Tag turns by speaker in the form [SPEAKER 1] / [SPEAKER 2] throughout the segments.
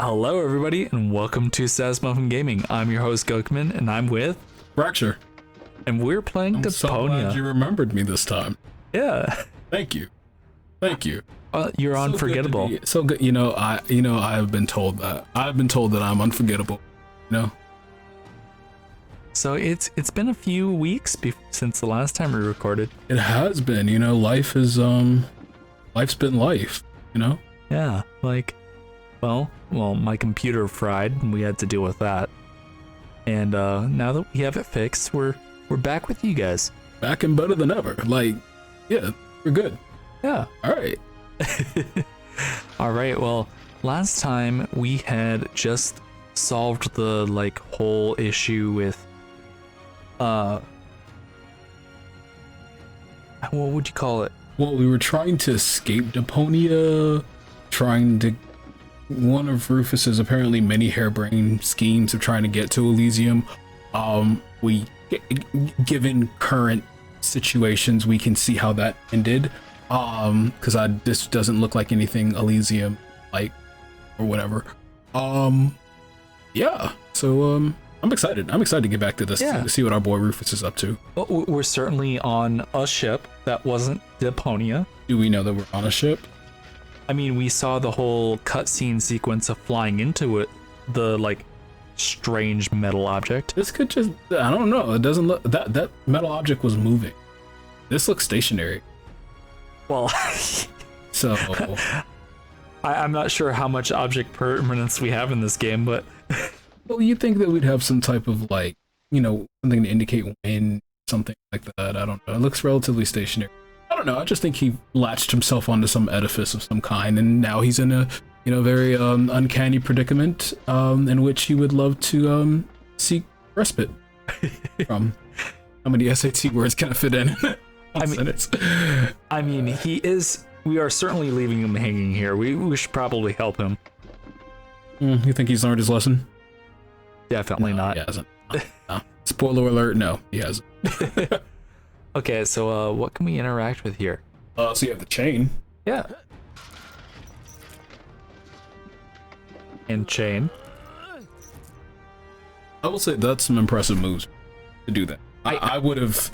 [SPEAKER 1] Hello, everybody, and welcome to Sass Muffin Gaming. I'm your host, Gokman, and I'm with
[SPEAKER 2] FRXR.
[SPEAKER 1] And we're playing Deponia.
[SPEAKER 2] So glad you remembered me this time.
[SPEAKER 1] Yeah.
[SPEAKER 2] Thank you. Thank you.
[SPEAKER 1] You're
[SPEAKER 2] so
[SPEAKER 1] unforgettable.
[SPEAKER 2] So good. I've been told that. I've been told that I'm unforgettable.
[SPEAKER 1] So it's been a few weeks since the last time we recorded.
[SPEAKER 2] It has been. Life is life's been life.
[SPEAKER 1] Yeah. Well, my computer fried, and we had to deal with that. And now that we have it fixed, we're back with you guys.
[SPEAKER 2] Back and better than ever. Yeah, we're good.
[SPEAKER 1] Yeah.
[SPEAKER 2] All right.
[SPEAKER 1] All right. Well, last time we had just solved the whole issue with what would you call it?
[SPEAKER 2] Well, we were trying to escape Deponia, one of Rufus's apparently many harebrained schemes of trying to get to Elysium. Given current situations, we can see how that ended. Because this doesn't look like anything Elysium or whatever. Yeah. So I'm excited. I'm excited to get back to this to see what our boy Rufus is up to.
[SPEAKER 1] Well, we're certainly on a ship that wasn't Deponia.
[SPEAKER 2] Do we know that we're on a ship?
[SPEAKER 1] I mean, we saw the whole cutscene sequence of flying into it, the strange metal object.
[SPEAKER 2] This could I don't know. It doesn't look, that metal object was moving. This looks stationary.
[SPEAKER 1] Well,
[SPEAKER 2] so
[SPEAKER 1] I'm not sure how much object permanence we have in this game, but
[SPEAKER 2] well, you'd think that we'd have some type of something to indicate when, something like that. I don't know. It looks relatively stationary. I don't know. I just think he latched himself onto some edifice of some kind, and now he's in a very uncanny predicament in which he would love to seek respite from. How many SAT words can I fit in?
[SPEAKER 1] I mean, we are certainly leaving him hanging here. We should probably help him.
[SPEAKER 2] You think he's learned his lesson?
[SPEAKER 1] Definitely not.
[SPEAKER 2] He hasn't. No. Spoiler alert, no, he hasn't.
[SPEAKER 1] Okay, so what can we interact with here?
[SPEAKER 2] So you have the chain.
[SPEAKER 1] Yeah. And chain.
[SPEAKER 2] I will say that's some impressive moves to do that. I would have.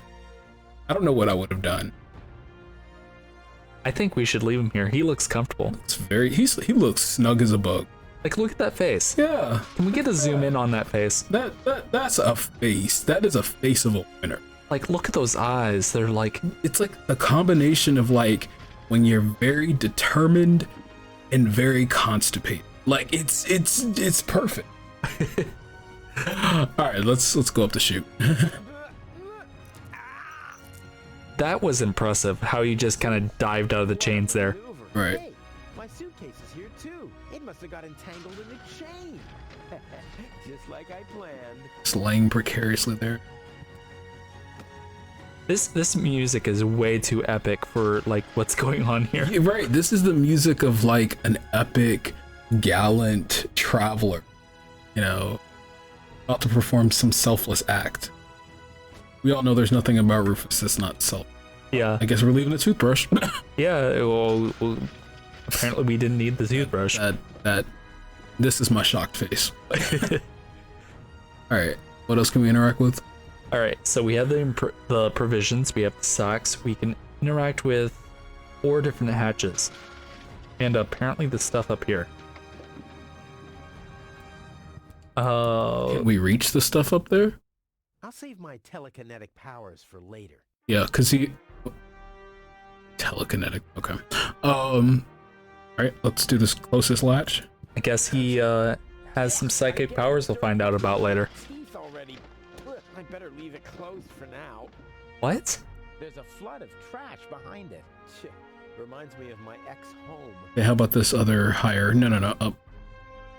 [SPEAKER 2] I don't know what I would have done.
[SPEAKER 1] I think we should leave him here. He looks comfortable.
[SPEAKER 2] He looks snug as a bug.
[SPEAKER 1] Look at that face.
[SPEAKER 2] Yeah.
[SPEAKER 1] Can we get a zoom in on that face?
[SPEAKER 2] That's a face. That is a face of a winner.
[SPEAKER 1] Look at those eyes. They're
[SPEAKER 2] it's a combination of when you're very determined and very constipated. It's perfect. All right, let's go up the chute.
[SPEAKER 1] That was impressive. How you just kind of dived out of the chains there.
[SPEAKER 2] Right.
[SPEAKER 3] Hey, my suitcase is here too. It must have got entangled in the chain. Just like I planned.
[SPEAKER 2] Just laying precariously there.
[SPEAKER 1] This music is way too epic for what's going on here.
[SPEAKER 2] Yeah, right. This is the music of an epic, gallant traveler, about to perform some selfless act. We all know there's nothing about Rufus that's not self.
[SPEAKER 1] Yeah.
[SPEAKER 2] I guess we're leaving a toothbrush.
[SPEAKER 1] Yeah. Well, apparently we didn't need the toothbrush.
[SPEAKER 2] This is my shocked face. All right. What else can we interact with?
[SPEAKER 1] All right. So we have the provisions. We have the socks. We can interact with 4 different hatches, and apparently the stuff up here.
[SPEAKER 2] Can we reach the stuff up there?
[SPEAKER 3] I'll save my telekinetic powers for later.
[SPEAKER 2] Yeah, because telekinetic. Okay. All right. Let's do this closest latch.
[SPEAKER 1] I guess he has some psychic powers we'll find out about later.
[SPEAKER 3] Teeth already. I better leave it closed for now.
[SPEAKER 1] What?
[SPEAKER 3] There's a flood of trash behind it. Reminds me of my ex-home.
[SPEAKER 2] Okay, how about this other higher? No, up.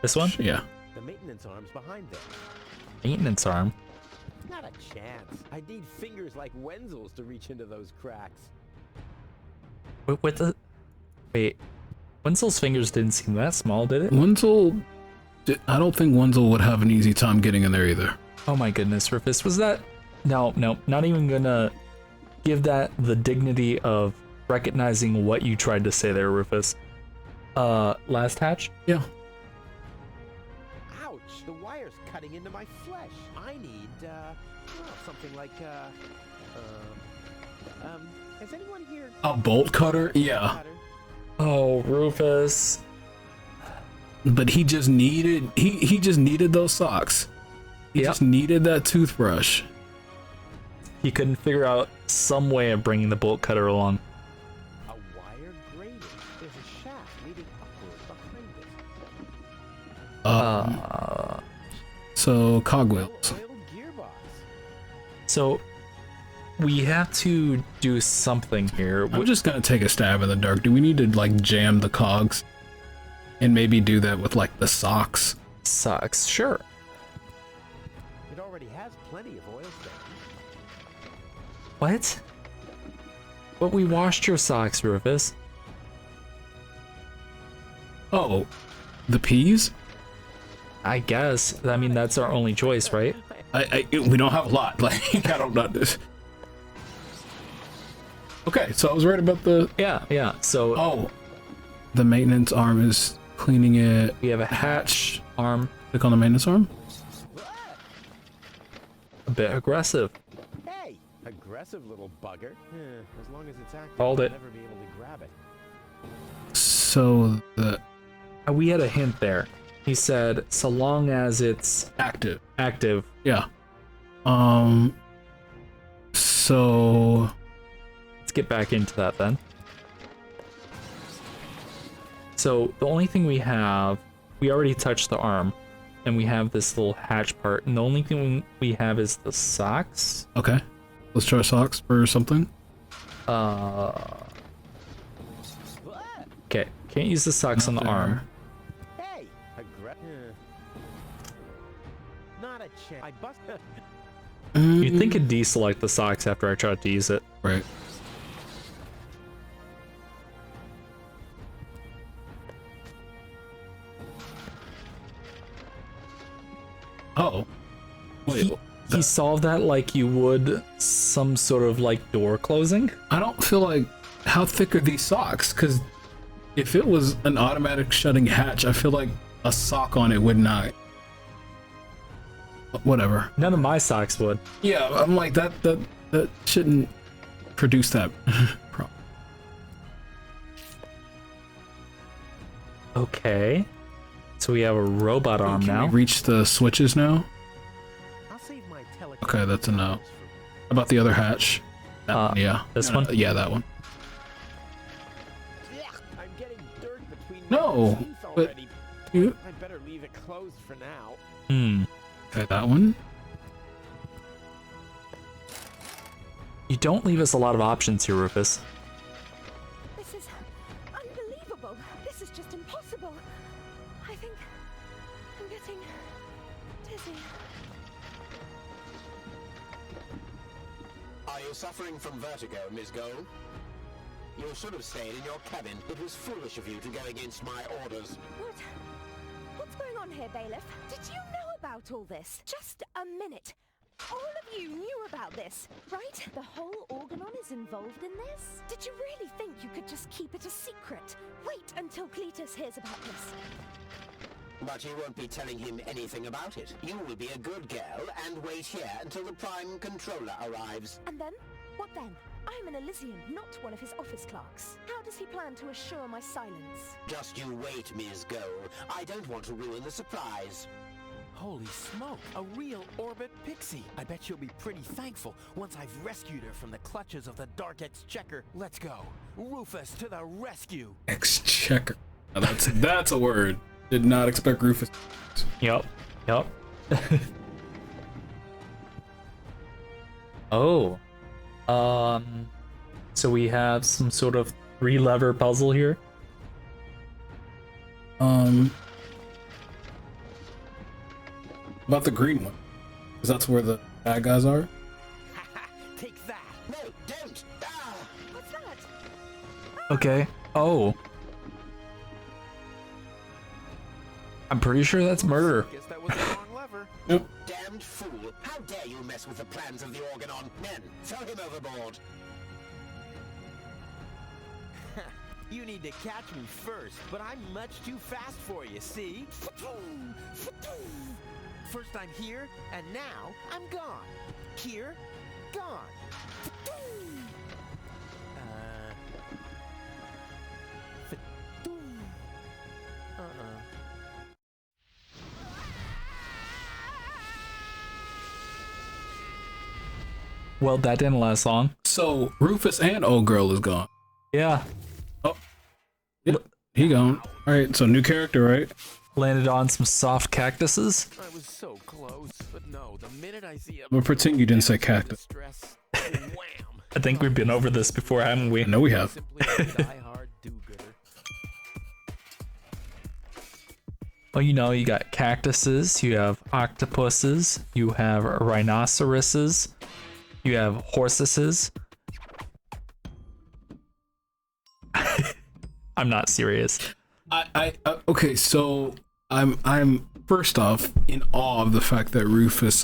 [SPEAKER 1] This one?
[SPEAKER 2] Yeah.
[SPEAKER 3] The maintenance arm's behind there.
[SPEAKER 1] Maintenance arm?
[SPEAKER 3] Not a chance. I need fingers like Wenzel's to reach into those cracks.
[SPEAKER 1] Wait. Wenzel's fingers didn't seem that small, did it?
[SPEAKER 2] I don't think Wenzel would have an easy time getting in there either.
[SPEAKER 1] Oh my goodness, Rufus, was that? No, not even gonna give that the dignity of recognizing what you tried to say there, Rufus. Last hatch?
[SPEAKER 2] Yeah.
[SPEAKER 3] cutting into my flesh. I need, well, something like, has anyone here...
[SPEAKER 2] A bolt cutter? Yeah.
[SPEAKER 1] Oh, Rufus.
[SPEAKER 2] But he just needed, he just needed those socks. He just needed that toothbrush.
[SPEAKER 1] He couldn't figure out some way of bringing the bolt cutter along.
[SPEAKER 3] A wire grating. There's a shaft leading upward behind it.
[SPEAKER 2] So cogwheels.
[SPEAKER 3] Oiled gearbox.
[SPEAKER 1] So we have to do something here.
[SPEAKER 2] I'm just gonna take a stab in the dark. Do we need to like jam the cogs? And maybe do that with like the socks?
[SPEAKER 1] Socks, sure.
[SPEAKER 3] It already has plenty of oil stains.
[SPEAKER 1] What? But we washed your socks, Rufus.
[SPEAKER 2] Oh, the peas?
[SPEAKER 1] I guess. I mean, that's our only choice, right?
[SPEAKER 2] We don't have a lot. Like, I don't know this. Okay, so I was right about the...
[SPEAKER 1] Yeah. So
[SPEAKER 2] Oh, the maintenance arm is cleaning it.
[SPEAKER 1] we have a hatch arm,
[SPEAKER 2] Click on the maintenance arm.
[SPEAKER 1] a bit aggressive.
[SPEAKER 3] Hey, aggressive little bugger. As long as it's active,
[SPEAKER 1] Called
[SPEAKER 3] I'll
[SPEAKER 1] it.
[SPEAKER 3] never be able to grab it.
[SPEAKER 2] So the
[SPEAKER 1] We had a hint there. He said, so long as it's
[SPEAKER 2] active.
[SPEAKER 1] active.
[SPEAKER 2] Yeah. So
[SPEAKER 1] Let's get back into that then. So the only thing we have, we already touched the arm, and we have this little hatch part, and the only thing we have is the socks.
[SPEAKER 2] okay, let's try socks for something.
[SPEAKER 1] Okay, can't use the socks on the arm.
[SPEAKER 3] Hey, not a chance. I bust.
[SPEAKER 1] You'd think it'd deselect the socks after I tried to use it.
[SPEAKER 2] Right. Oh. Wait.
[SPEAKER 1] He solved that like you would some sort of like door closing.
[SPEAKER 2] I don't feel like... How thick are these socks? Because if it was an automatic shutting hatch, I feel like a sock on it would not. Whatever.
[SPEAKER 1] None of my socks would.
[SPEAKER 2] Yeah, I'm like, that shouldn't produce that problem.
[SPEAKER 1] Okay. So we have a robot arm
[SPEAKER 2] Can
[SPEAKER 1] now.
[SPEAKER 2] we reach the switches now?
[SPEAKER 3] I'll save my
[SPEAKER 2] Okay, that's a no. How about the other hatch? That one, yeah.
[SPEAKER 1] this
[SPEAKER 2] No,
[SPEAKER 1] one?
[SPEAKER 2] Yeah, that one.
[SPEAKER 3] I'm getting dirt between
[SPEAKER 2] No,
[SPEAKER 3] my teeth
[SPEAKER 2] but
[SPEAKER 3] already.
[SPEAKER 2] you...
[SPEAKER 3] I better leave it closed for now.
[SPEAKER 2] Okay, that one.
[SPEAKER 1] You don't leave us a lot of options here, Rufus.
[SPEAKER 4] This is unbelievable. This is just impossible. I think I'm getting dizzy.
[SPEAKER 5] Are you suffering from vertigo, Miss Gold? You should have stayed in your cabin. It was foolish of you to go against my orders.
[SPEAKER 4] What? What's going on here, Bailiff? Did you know about all this? Just a minute. All of you knew about this, right? The whole Organon is involved in this? Did you really think you could just keep it a secret? Wait until Cletus hears about this.
[SPEAKER 5] But you won't be telling him anything about it. You will be a good girl and wait here until the Prime Controller arrives.
[SPEAKER 4] And then? What then? I'm an Elysian, not one of his office clerks. How does he plan to assure my silence?
[SPEAKER 5] Just you wait, Ms. Gold. I don't want to ruin the surprise.
[SPEAKER 3] Holy smoke, a real orbit pixie. I bet she'll be pretty thankful once I've rescued her from the clutches of the Dark Exchequer. Let's go. Rufus to the rescue.
[SPEAKER 2] Exchequer. Now that's a word. Did not expect Rufus.
[SPEAKER 1] Yup. Oh. So we have some sort of 3-lever puzzle here.
[SPEAKER 2] About the green one. Because that's where the bad guys are.
[SPEAKER 3] Take that.
[SPEAKER 5] No, don't! Ah!
[SPEAKER 4] What's that?
[SPEAKER 1] Okay. Oh. I'm pretty sure that's murder.
[SPEAKER 3] Guess that was the wrong lever.
[SPEAKER 5] Damned fool! How dare you mess with the plans of the Organon? Men, throw him overboard!
[SPEAKER 3] You need to catch me first, but I'm much too fast for you, see? First I'm here, and now I'm gone. Here, gone.
[SPEAKER 1] Well, that didn't last long.
[SPEAKER 2] So Rufus and old girl is gone.
[SPEAKER 1] Yeah.
[SPEAKER 2] Oh, yep, he gone. All right, so new character, right?
[SPEAKER 1] Landed on some soft cactuses.
[SPEAKER 3] I was so close, but no, the minute I see a
[SPEAKER 2] We'll pretend you didn't say cactus.
[SPEAKER 3] distress, wham!
[SPEAKER 1] I think we've been over this before, haven't we?
[SPEAKER 2] I know we have.
[SPEAKER 3] Simply a die-hard do-gooder.
[SPEAKER 1] Well, you know, you got cactuses, you have octopuses, you have rhinoceroses, you have horses. I'm not serious.
[SPEAKER 2] Okay, so I'm first off in awe of the fact that Rufus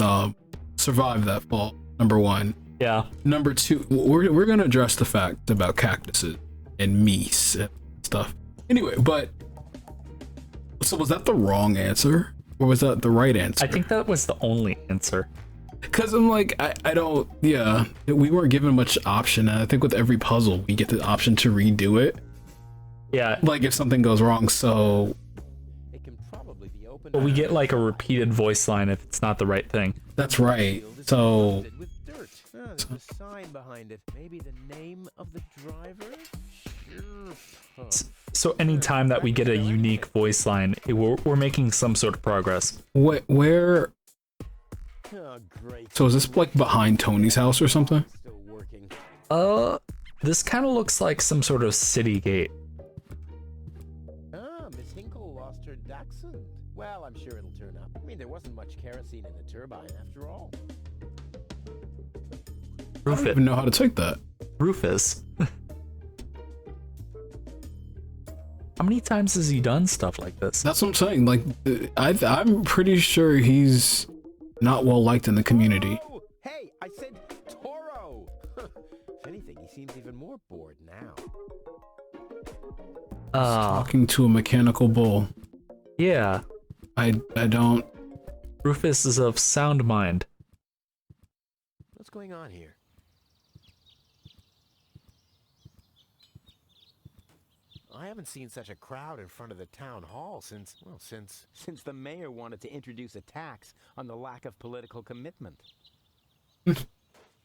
[SPEAKER 2] survived that fall. Number one.
[SPEAKER 1] Yeah.
[SPEAKER 2] Number two, we're gonna address the fact about cactuses and meese and stuff. Anyway, but so was that the wrong answer or was that the right answer?
[SPEAKER 1] I think that was the only answer.
[SPEAKER 2] Because I'm like, I don't, yeah, we weren't given much option. And I think with every puzzle, we get the option to redo it.
[SPEAKER 1] Yeah.
[SPEAKER 2] Like if something goes wrong, so.
[SPEAKER 3] It can probably be opened.
[SPEAKER 1] But we get like a repeated voice line if it's not the right thing.
[SPEAKER 2] That's right. So.
[SPEAKER 3] With dirt. There's a sign behind it. Maybe the name of the driver? Sure.
[SPEAKER 1] So anytime that we get a unique voice line, we're making some sort of progress.
[SPEAKER 2] Where?
[SPEAKER 3] Oh, great.
[SPEAKER 2] So is this like behind Tony's house or something?
[SPEAKER 3] Still working.
[SPEAKER 1] This kind of looks like some sort of city gate.
[SPEAKER 3] Miss Hinkle lost her dachshund. Well, I'm sure it'll turn up. I mean, there wasn't much kerosene in the turbine after all.
[SPEAKER 2] I don't even know how to take that.
[SPEAKER 1] Rufus. How many times has he done stuff like this?
[SPEAKER 2] That's what I'm saying. Like, I'm pretty sure he's not well liked in the community.
[SPEAKER 3] Oh, hey, I said Toro. If anything, he seems even more bored now.
[SPEAKER 2] Talking to a mechanical bull.
[SPEAKER 1] Yeah.
[SPEAKER 2] I don't.
[SPEAKER 1] Rufus is of sound mind.
[SPEAKER 3] What's going on here? I haven't seen such a crowd in front of the town hall since the mayor wanted to introduce a tax on the lack of political commitment.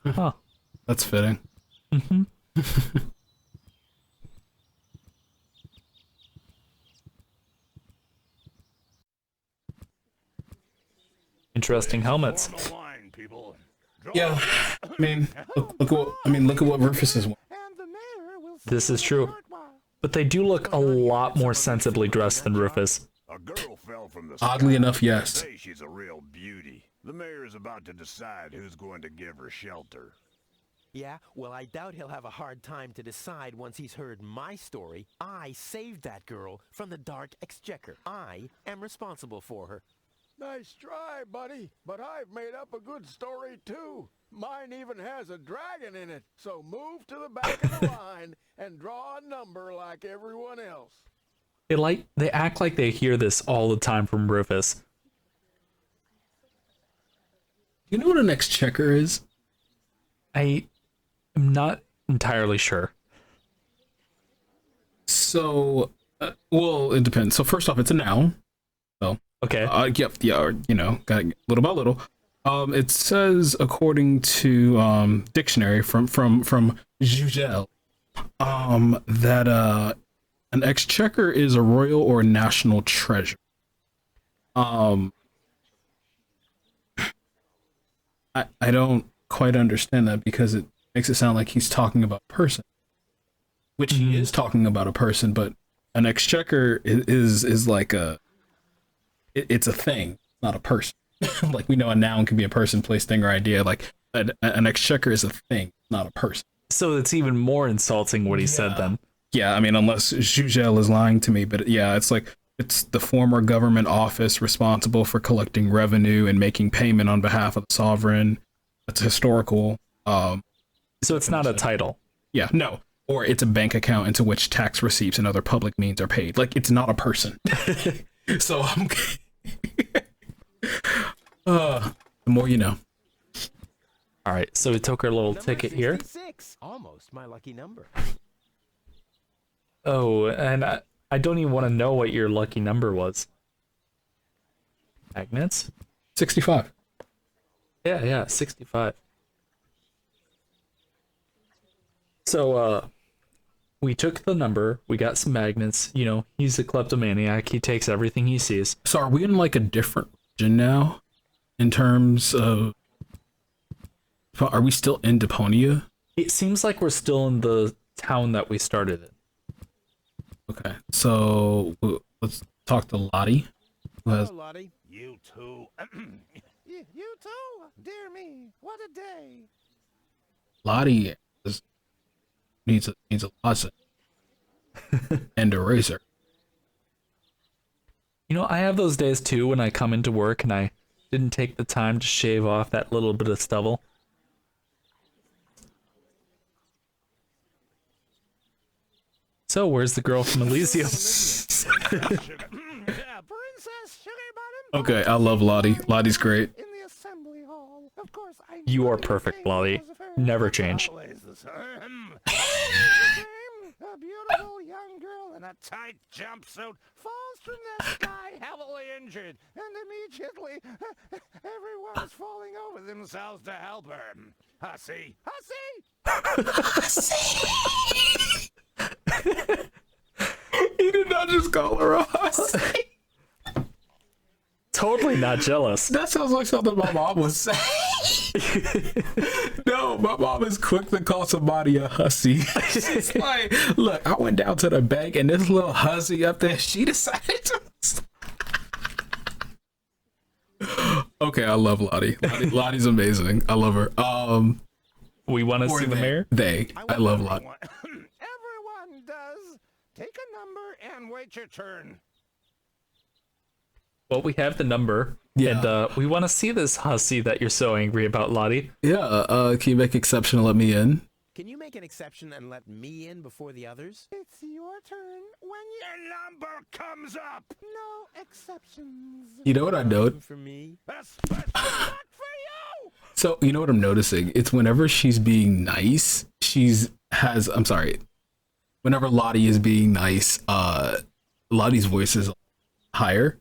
[SPEAKER 1] Huh.
[SPEAKER 2] That's fitting.
[SPEAKER 1] Mm-hmm. Interesting helmets.
[SPEAKER 2] Yeah. I mean, look at what Rufus is.
[SPEAKER 1] This is true. But they do look a lot more sensibly dressed than Rufus.
[SPEAKER 6] A girl fell from the
[SPEAKER 2] Oddly
[SPEAKER 6] sky.
[SPEAKER 2] enough, yes.
[SPEAKER 6] They say she's a real beauty. The mayor's about to decide who's going to give her shelter.
[SPEAKER 3] Yeah, well, I doubt he'll have a hard time to decide once he's heard my story. I saved that girl from the Dark Exchequer. I am responsible for her.
[SPEAKER 7] Nice try, buddy, but I've made up a good story too. Mine even has a dragon in it, so move to the back of the line and draw a number like everyone else.
[SPEAKER 1] They act like they hear this all the time from Rufus.
[SPEAKER 2] You know what an exchequer is?
[SPEAKER 1] I am not entirely sure.
[SPEAKER 2] So, well, it depends. So first off, it's a noun. So,
[SPEAKER 1] Okay.
[SPEAKER 2] yep, yeah, or, you know, got little by little. It says, according to dictionary from Jugel, that an exchequer is a royal or national treasure. I don't quite understand that because it makes it sound like he's talking about a person, which he is talking about a person, but an exchequer is like it's a thing, not a person. Like we know a noun can be a person, place, thing, or idea. Like an exchequer is a thing, not a person.
[SPEAKER 1] So it's even more insulting what he said then.
[SPEAKER 2] Yeah, I mean, unless Jugel is lying to me, but yeah, it's like it's the former government office responsible for collecting revenue and making payment on behalf of the sovereign. It's historical.
[SPEAKER 1] So it's not a title.
[SPEAKER 2] Yeah, no. Or it's a bank account into which tax receipts and other public means are paid. Like, it's not a person. So The more you know.
[SPEAKER 1] All right, so we took our little
[SPEAKER 3] Number
[SPEAKER 1] ticket here.
[SPEAKER 3] 66. Almost my lucky number.
[SPEAKER 1] Oh, and I don't even want to know what your lucky number was. Magnets?
[SPEAKER 2] 65.
[SPEAKER 1] Yeah, 65. So, we took the number, we got some magnets, you know, he's a kleptomaniac, he takes everything he sees.
[SPEAKER 2] So are we in like a different region now? In terms of... Are we still in Deponia?
[SPEAKER 1] It seems like we're still in the town that we started in.
[SPEAKER 2] Okay, so let's talk to Lottie. Who has...
[SPEAKER 3] Hello, Lottie.
[SPEAKER 6] You too.
[SPEAKER 3] You too? Dear me, what a day.
[SPEAKER 2] Lottie needs a lesson. And a razor.
[SPEAKER 1] You know, I have those days too when I come into work and I didn't take the time to shave off that little bit of stubble. So, where's the girl from Elysium?
[SPEAKER 3] Princess Sugar Bottom.
[SPEAKER 2] Okay, I love Lottie. Lottie's great.
[SPEAKER 3] In the assembly hall. Of course, I
[SPEAKER 1] You are
[SPEAKER 3] know
[SPEAKER 1] perfect,
[SPEAKER 3] everything
[SPEAKER 1] Lottie.
[SPEAKER 3] was very
[SPEAKER 1] Never
[SPEAKER 3] well.
[SPEAKER 1] change.
[SPEAKER 6] Always the same.
[SPEAKER 3] A beautiful young girl in a tight jumpsuit falls from the sky heavily injured, and immediately everyone's falling over themselves to help her. Hussy! Hussy!
[SPEAKER 2] He did not just call her a hussy.
[SPEAKER 1] Totally not jealous.
[SPEAKER 2] That sounds like something my mom would say. No, my mom is quick to call somebody a hussy. She's like, look, I went down to the bank and this little hussy up there, she decided to... Okay, I love Lottie. Lottie's amazing. I love her.
[SPEAKER 1] We want to see the mayor?
[SPEAKER 2] I love Lottie.
[SPEAKER 3] Everyone does. Take a number and wait your turn.
[SPEAKER 1] Well, we have the number,
[SPEAKER 2] Yeah.
[SPEAKER 1] and we want to see this hussy that you're so angry about, Lottie.
[SPEAKER 2] Yeah, can you make exception and let me in?
[SPEAKER 3] Can you make an exception and let me in before the others? It's your turn when
[SPEAKER 6] Your number comes up.
[SPEAKER 3] No exceptions.
[SPEAKER 2] You know what I know?
[SPEAKER 3] For me.
[SPEAKER 6] That's not for you.
[SPEAKER 2] So, you know what I'm noticing? It's whenever she's being nice, whenever Lottie is being nice, Lottie's voice is higher.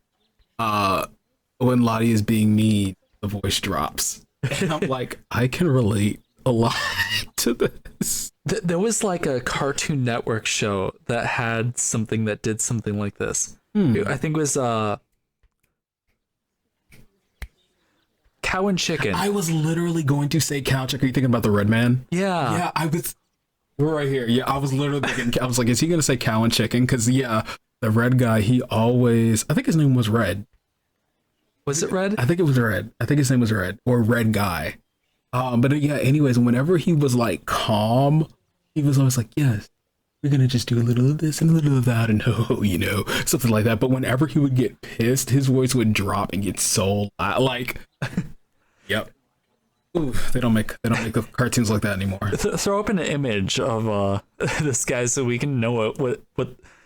[SPEAKER 2] When Lottie is being mean, the voice drops. And I'm like, I can relate a lot to this.
[SPEAKER 1] There was like a Cartoon Network show that had something that did something like this. I think it was Cow and Chicken.
[SPEAKER 2] I was literally going to say Cow Check. Are you thinking about the red man?
[SPEAKER 1] Yeah.
[SPEAKER 2] Yeah, I was. We're right here. Yeah, I was literally thinking. I was like, is he gonna say Cow and Chicken? Because yeah, the red guy. He always. I think his name was Red.
[SPEAKER 1] Was it Red?
[SPEAKER 2] I think it was Red. I think his name was Red or Red Guy. But yeah. Anyways, whenever he was like calm, he was always like, yes, we're gonna just do a little of this and a little of that, and something like that. But whenever he would get pissed, his voice would drop and get so loud. Like, yep. Ooh, they don't make the cartoons like that anymore.
[SPEAKER 1] Throw up an image of this guy so we can know what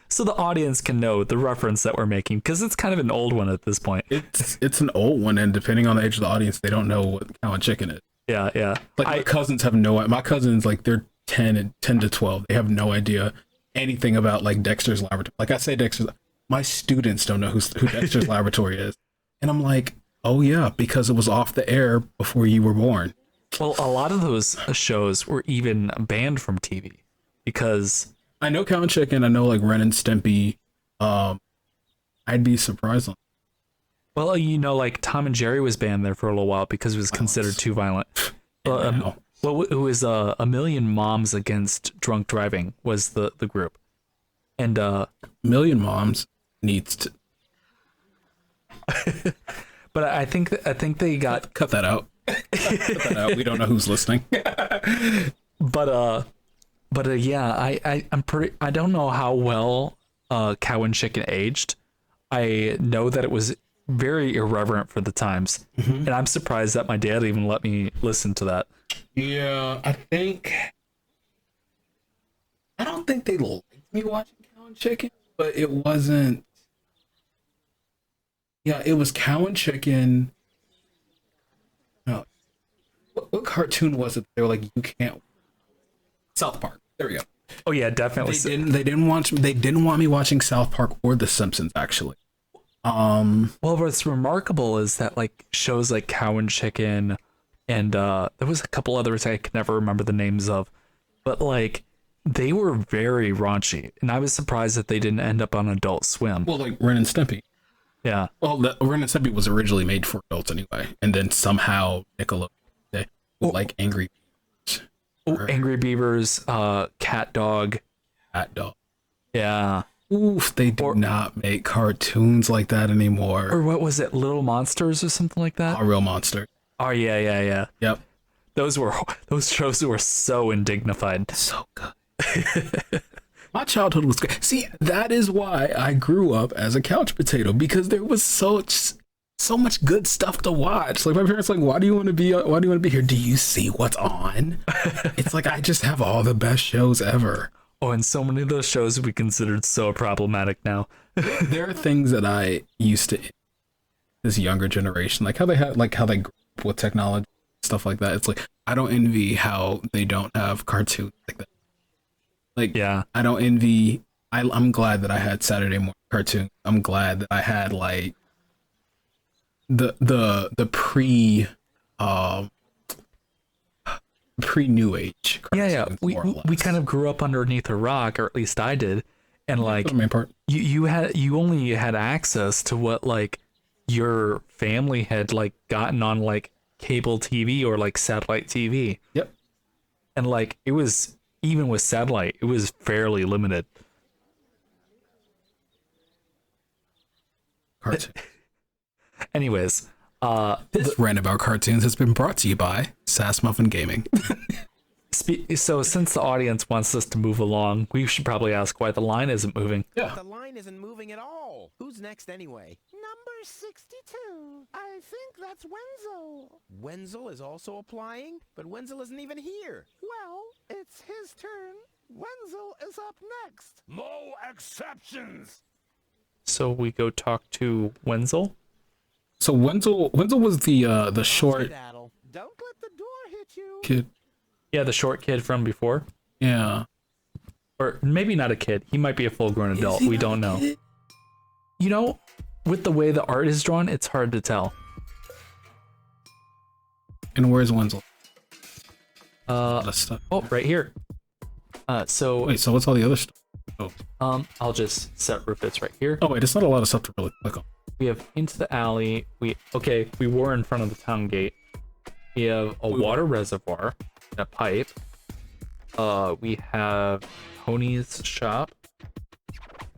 [SPEAKER 1] so the audience can know the reference that we're making, because it's kind of an old one at this point.
[SPEAKER 2] It's an old one, and depending on the age of the audience, they don't know what Cow and Chicken is.
[SPEAKER 1] Yeah.
[SPEAKER 2] Like my cousins have no. My cousins, like, they're 10 to 12. They have no idea anything about like Dexter's Laboratory. Like I say, my students don't know who Dexter's Laboratory is, and I'm like, oh yeah, because it was off the air before you were born.
[SPEAKER 1] Well, a lot of those shows were even banned from TV because
[SPEAKER 2] I know Cow and Chicken. I know like Ren and Stimpy. I'd be surprised on.
[SPEAKER 1] Well, you know, like Tom and Jerry was banned there for a little while because it was considered too violent. Well, it was A Million Moms Against Drunk Driving was the group, and
[SPEAKER 2] Million Moms needs to.
[SPEAKER 1] But I think they got
[SPEAKER 2] cut that out. Cut that out. We don't know who's listening.
[SPEAKER 1] But yeah, I don't know how well Cow and Chicken aged. I know that it was very irreverent for the times, and I'm surprised that my dad even let me listen to that.
[SPEAKER 2] Yeah, I don't think they liked me watching Cow and Chicken, but it wasn't. Yeah, it was Cow and Chicken, What cartoon was it? They were like, you can't. South Park. There we go.
[SPEAKER 1] Oh yeah, definitely.
[SPEAKER 2] They didn't want me watching South Park or The Simpsons actually.
[SPEAKER 1] Well, what's remarkable is that like shows like Cow and Chicken, and there was a couple others I could never remember the names of, but like they were very raunchy, and I was surprised that they didn't end up on Adult Swim.
[SPEAKER 2] Well, like Ren and Stimpy.
[SPEAKER 1] Yeah.
[SPEAKER 2] Well, Ren and Stimpy was originally made for adults anyway, and then somehow Nickelodeon, like Angry.
[SPEAKER 1] Angry Beavers, Cat Dog.
[SPEAKER 2] Cat Dog.
[SPEAKER 1] Yeah.
[SPEAKER 2] Oof, they do not make cartoons like that anymore.
[SPEAKER 1] Or what was it, Little Monsters or something like that?
[SPEAKER 2] Real Monster.
[SPEAKER 1] Oh yeah.
[SPEAKER 2] Yep.
[SPEAKER 1] Those shows were so indignified.
[SPEAKER 2] So good. My childhood was great. See, that is why I grew up as a couch potato, because there was so much good stuff to watch. Like my parents were like, why do you want to be here? Do you see what's on? It's like I just have all the best shows ever.
[SPEAKER 1] Oh, and so many of those shows we considered so problematic now.
[SPEAKER 2] There are things that I used to, this younger generation, like how they grew up with technology, stuff like that. It's like I don't envy how they don't have cartoons like that. Like, yeah, I don't envy. I'm glad that I had Saturday morning cartoons. I'm glad that I had like the pre new age cartoons.
[SPEAKER 1] Yeah. We kind of grew up underneath a rock, or at least I did, and like
[SPEAKER 2] the main part.
[SPEAKER 1] You only had access to what like your family had like gotten on like cable TV or like satellite TV.
[SPEAKER 2] Yep.
[SPEAKER 1] And like it was, even with satellite, it was fairly limited.
[SPEAKER 2] Cartoon.
[SPEAKER 1] Anyways,
[SPEAKER 2] this rant about cartoons has been brought to you by Sass Muffin Gaming.
[SPEAKER 1] So since the audience wants us to move along, we should probably ask why the line isn't moving.
[SPEAKER 2] Yeah.
[SPEAKER 3] The line isn't moving at all. Who's next anyway?
[SPEAKER 7] Number 62. I think that's Wenzel.
[SPEAKER 3] Wenzel is also applying? But Wenzel isn't even here.
[SPEAKER 7] Well, it's his turn. Wenzel is up next.
[SPEAKER 6] No exceptions!
[SPEAKER 1] So we go talk to Wenzel.
[SPEAKER 2] So Wenzel was the short
[SPEAKER 7] Don't let the door hit you.
[SPEAKER 2] kid.
[SPEAKER 1] Yeah, the short kid from before.
[SPEAKER 2] Yeah.
[SPEAKER 1] Or maybe not a kid. He might be a full-grown adult. We don't know. You know, with the way the art is drawn, it's hard to tell.
[SPEAKER 2] And where's Wenzel?
[SPEAKER 1] Oh, right here. So
[SPEAKER 2] wait, so what's all the other stuff? Oh.
[SPEAKER 1] I'll just set Rufus right here.
[SPEAKER 2] Oh wait, it's not a lot of stuff to really click on.
[SPEAKER 1] We have into the alley. We were in front of the town gate. We have a water reservoir, a pipe. We have Tony's shop,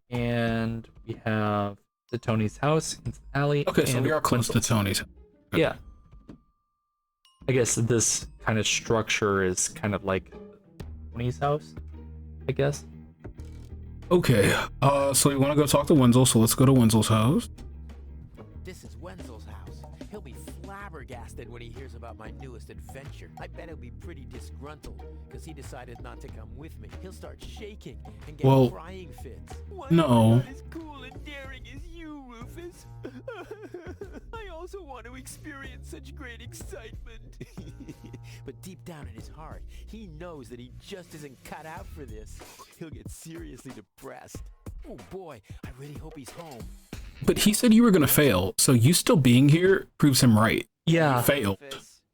[SPEAKER 1] and we have the Tony's house into the alley.
[SPEAKER 2] Okay, so we are close to Tony's.
[SPEAKER 1] Okay. Yeah. I guess this kind of structure is kind of like Tony's house, I guess.
[SPEAKER 2] Okay, so we want to go talk to Wenzel, so let's go to Wenzel's house.
[SPEAKER 3] This is Wenzel's house. He'll be flabbergasted when he hears about my newest adventure. I bet he'll be pretty disgruntled because he decided not to come with me. He'll start shaking and get crying fits.
[SPEAKER 2] No.
[SPEAKER 3] Not as cool and daring as you, Rufus. I also want to experience such great excitement. But deep down in his heart, he knows that he just isn't cut out for this. He'll get seriously depressed. Oh boy, I really hope he's home.
[SPEAKER 2] But he said you were gonna fail, so you still being here proves him right.
[SPEAKER 1] Yeah.
[SPEAKER 2] You failed.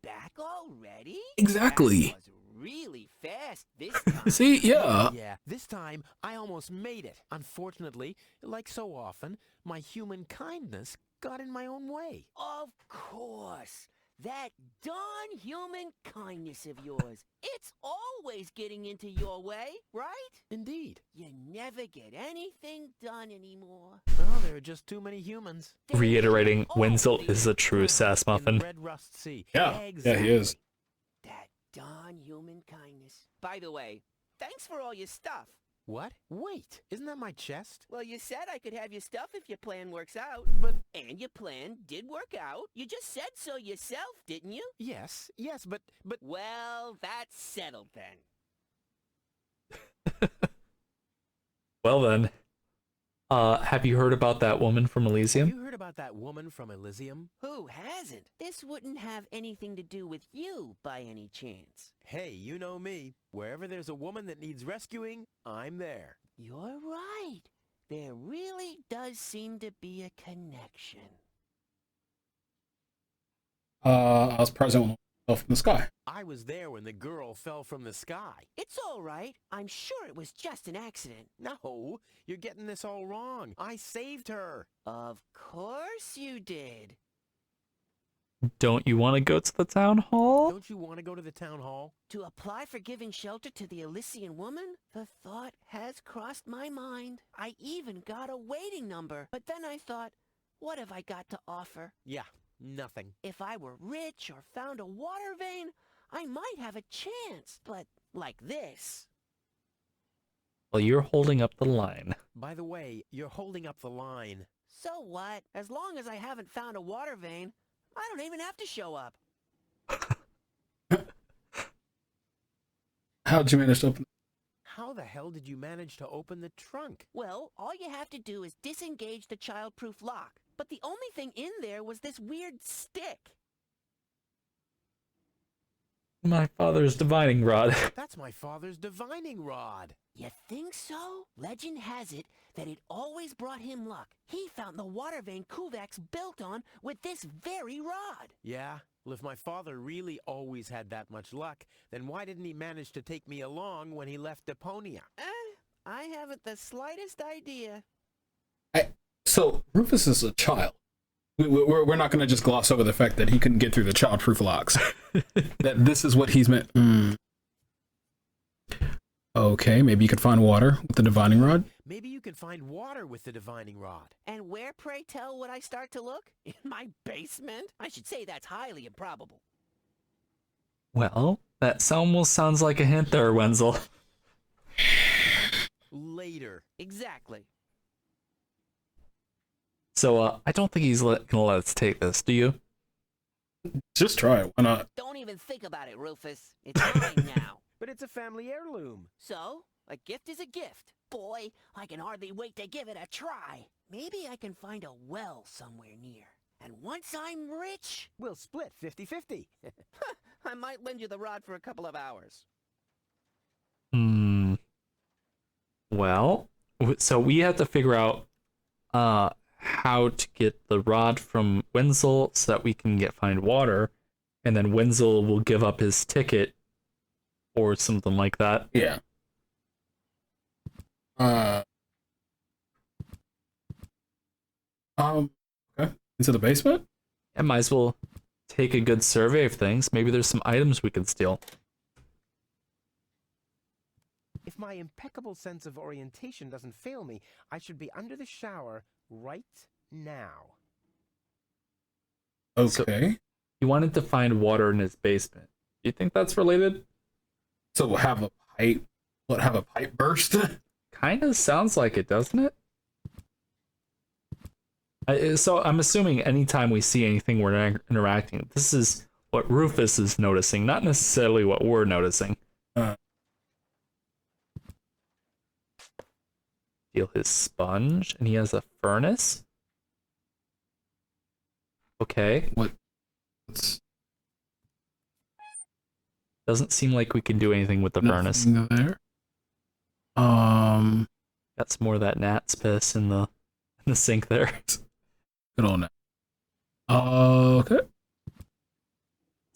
[SPEAKER 5] Back already?
[SPEAKER 2] Exactly.
[SPEAKER 5] That was really fast this time.
[SPEAKER 2] See, yeah.
[SPEAKER 3] Yeah, this time I almost made it. Unfortunately, like so often, my human kindness got in my own way.
[SPEAKER 5] Of course. That darn human kindness of yours. It's always getting into your way, right?
[SPEAKER 3] Indeed.
[SPEAKER 5] You never get anything done anymore.
[SPEAKER 3] Well, there are just too many humans.
[SPEAKER 1] Reiterating, Wenzel is a true Sass Muffin.
[SPEAKER 3] In the Red Rust Sea.
[SPEAKER 2] Yeah,
[SPEAKER 3] Exactly.
[SPEAKER 2] he is.
[SPEAKER 5] That darn human kindness. By the way, thanks for all your stuff.
[SPEAKER 3] What? Wait, isn't that my chest?
[SPEAKER 5] Well, you said I could have your stuff if your plan works out.
[SPEAKER 3] But...
[SPEAKER 5] And your plan did work out. You just said so yourself, didn't you?
[SPEAKER 3] Yes, but...
[SPEAKER 5] Well, that's settled then.
[SPEAKER 1] Well then, have you heard about that woman from
[SPEAKER 3] Have
[SPEAKER 1] Elysium?
[SPEAKER 3] you heard about
[SPEAKER 8] about that woman from Elysium?
[SPEAKER 5] Who hasn't? This wouldn't have anything to do with you by any chance.
[SPEAKER 8] Hey, you know me. Wherever there's a woman that needs rescuing, I'm there.
[SPEAKER 5] You're right. There really does seem to be a connection.
[SPEAKER 2] I was present when it fell from the sky.
[SPEAKER 8] I was there when the girl fell from the sky.
[SPEAKER 5] It's all right. I'm sure it was just an accident.
[SPEAKER 8] No, you're getting this all wrong. I saved her.
[SPEAKER 5] Of course you did.
[SPEAKER 1] Don't you want to go to the town hall?
[SPEAKER 8] Don't you want to go to the town hall?
[SPEAKER 5] To apply for giving shelter to the Elysian woman? The thought has crossed my mind. I even got a waiting number. But then I thought, what have I got to offer?
[SPEAKER 8] Yeah, nothing.
[SPEAKER 5] If I were rich or found a water vein, I might have a chance. But like this.
[SPEAKER 1] Well, you're holding up the line.
[SPEAKER 8] By the way, you're holding up the line.
[SPEAKER 5] So what? As long as I haven't found a water vein, I don't even have to show up.
[SPEAKER 2] How'd you manage to open?
[SPEAKER 8] How the hell did you manage to open the trunk?
[SPEAKER 5] Well, all you have to do is disengage the childproof lock. But the only thing in there was this weird stick.
[SPEAKER 1] My father's divining rod.
[SPEAKER 8] That's my father's divining rod.
[SPEAKER 5] You think so? Legend has it that it always brought him luck. He found the water vein Kuvak's built on with this very rod.
[SPEAKER 8] Yeah? Well, if my father really always had that much luck, then why didn't he manage to take me along when he left Deponia?
[SPEAKER 5] I haven't the slightest idea.
[SPEAKER 2] So Rufus is a child. We're not going to just gloss over the fact that he couldn't get through the childproof locks. That this is what he's meant. Okay, maybe you could find water with the divining rod.
[SPEAKER 8] Maybe you can find water with the divining rod.
[SPEAKER 5] And where, pray tell, would I start to look? In my basement? I should say that's highly improbable.
[SPEAKER 1] Well, that almost sounds like a hint there, Wenzel.
[SPEAKER 8] Later.
[SPEAKER 5] Exactly.
[SPEAKER 1] So, I don't think he's gonna let us take this, do you?
[SPEAKER 2] Just try it. Why not?
[SPEAKER 5] Don't even think about it, Rufus. It's mine now.
[SPEAKER 8] But it's a family heirloom.
[SPEAKER 5] So, a gift is a gift. Boy, I can hardly wait to give it a try. Maybe I can find a well somewhere near. And once I'm rich,
[SPEAKER 8] We'll split 50-50.
[SPEAKER 5] I might lend you the rod for a couple of hours.
[SPEAKER 1] Well, so we have to figure out how to get the rod from Wenzel so that we can find water, and then Wenzel will give up his ticket or something like that.
[SPEAKER 2] Yeah. Okay. Into the basement?
[SPEAKER 1] I might as well take a good survey of things. Maybe there's some items we could steal.
[SPEAKER 8] If my impeccable sense of orientation doesn't fail me, I should be under the shower right now.
[SPEAKER 2] Okay.
[SPEAKER 1] He wanted to find water in his basement. Do you think that's related?
[SPEAKER 2] So we'll have a pipe. What, have a pipe burst?
[SPEAKER 1] Kind of sounds like it, doesn't it? So I'm assuming anytime we see anything we're interacting, this is what Rufus is noticing, not necessarily what we're noticing. Steal his sponge, and he has a furnace. Okay.
[SPEAKER 2] What's
[SPEAKER 1] Doesn't seem like we can do anything with the furnace.
[SPEAKER 2] there?
[SPEAKER 1] Got some more of that gnat's piss in the sink there.
[SPEAKER 2] Good old net. Okay.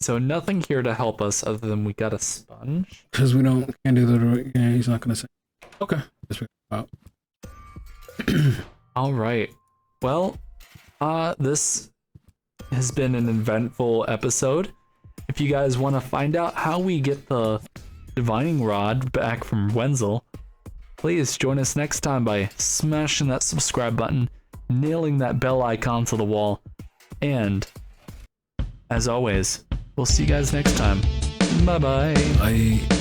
[SPEAKER 1] So nothing here to help us other than we got a sponge.
[SPEAKER 2] Because we can't do the. Yeah, he's not gonna say. Okay. Let's figure it out.
[SPEAKER 1] All right. Well, this has been an eventful episode. If you guys want to find out how we get the divining rod back from Wenzel, please join us next time by smashing that subscribe button, nailing that bell icon to the wall, and as always, we'll see you guys next time. Bye-bye.
[SPEAKER 2] Bye.